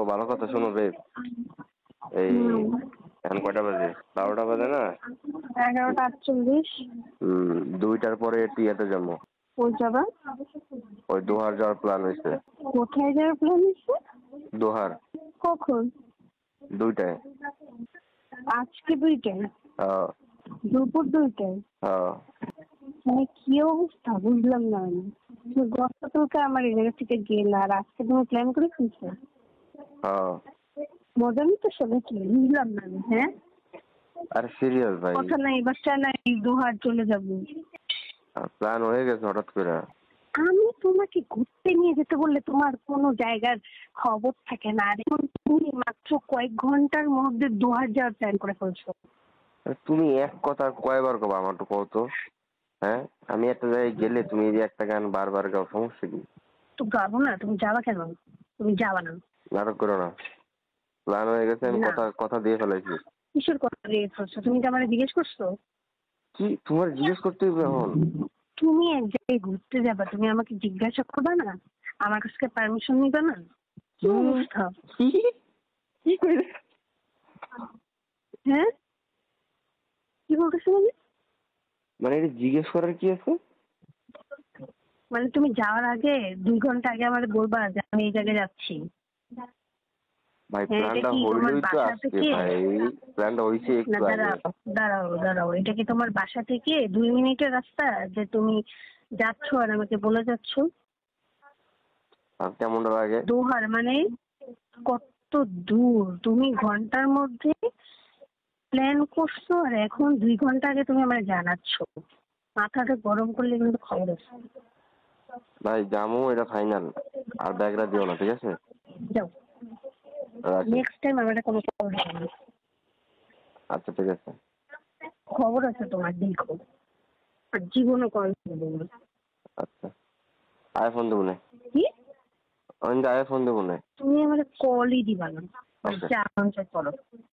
ভালো কথা শোনো রে। এই এখন কয়টা বাজে? 12টা বাজে না? 11:48। 2টার পরে টিয়াতে যাবো। কই যাবা? ওই দোহার যাওয়ার প্ল্যান হয়েছে। কোথায় যাওয়ার প্ল্যান হয়েছে? দোহার। কখন? 2টায়। আজকে 2টায়? হ্যাঁ। দুপুর 2টায়? হ্যাঁ। মানে কি অবস্থা বুঝলাম না আমি। তুমি গতকালকে আমার এই জায়গা থেকে গেলে আর আজকে তুমি প্ল্যান করে ফেলছো? হ্যাঁ। মজা নিতে সবাই কি বুঝলাম না আমি, হ্যাঁ? আরে সিরিয়াস ভাই। কথা নাই বাচ্চা নাই, দোহার চলে যাবো। প্ল্যান হয়ে গেছে হঠাৎ করে। আমি তোমাকে ঘুরতে নিয়ে যেতে বললে তোমার কোনো জায়গার খবর থাকে না, আর এখন তুমি মাত্র কয়েক ঘন্টার মধ্যে দোহার যাওয়ার প্ল্যান করে ফেলছো। তুমি এক কথা কয়বার কবা আমার তো কও তো? হ্যাঁ, আমি একটা জায়গায় গেলে তুমি এই যে একটা গান বারবার গাও, সমস্যা কি? তো গাবো না, তুমি যাবা কেন? তুমি যাবা না? নাটক করো না। প্ল্যান হয়ে গেছে, আমি না। কথা কথা দিয়ে ফেলাইছি। কিসের কথা দিয়ে ফেলছো? তুমি কি আমার জিজ্ঞেস করছো? কি তোমার জিজ্ঞেস করতে হবে এখন? তুমি এক জায়গায় ঘুরতে যাবা, তুমি আমাকে জিজ্ঞাসা করবা না? আমার কাছে পারমিশন নিবা না? কি অবস্থা? কি কইরে? হ্যাঁ, কি বলতেছো তুমি? মানে এটা জিজ্ঞেস করার কি আছে? মানে তুমি যাওয়ার আগে 2 ঘন্টা আগে আমাদের বলবা যে আমি এই জায়গায় যাচ্ছি। ভাই হ্যাঁ, এটা প্ল্যানটা কি তোমার হইলই তো বাসা আজকে থেকে? ভাই। প্ল্যানটা হইছে না, একটু আগে। দাঁড়াও দাঁড়াও দাঁড়াও, এটা কি তোমার বাসা থেকে 2 মিনিটের রাস্তা যে তুমি যাচ্ছ আর আমাকে বলে যাচ্ছ? আর কেমনটা লাগে? দোহার মানে কত দূর? তুমি ঘন্টার মধ্যে প্ল্যান করছো আর এখন 2 ঘন্টা আগে তুমি আমায় জানাচ্ছ। মাথাটা গরম করলে কিন্তু খবর আছে। ভাই জামু, এটা ফাইনাল। আর ব্যাগরা দিও না, ঠিক আছে? যাও, রাখি। নেক্সট টাইম আমার কোনো খবর হবে না। আচ্ছা ঠিক আছে। খবর আছে তোমার, দেখো। আর জীবনও কল করবো না। আচ্ছা, আইফোন দেবো না। কি? আমি আইফোন দেবো না। তুমি আমার কলই দিবা না, ওকে। যা মন চায় করো।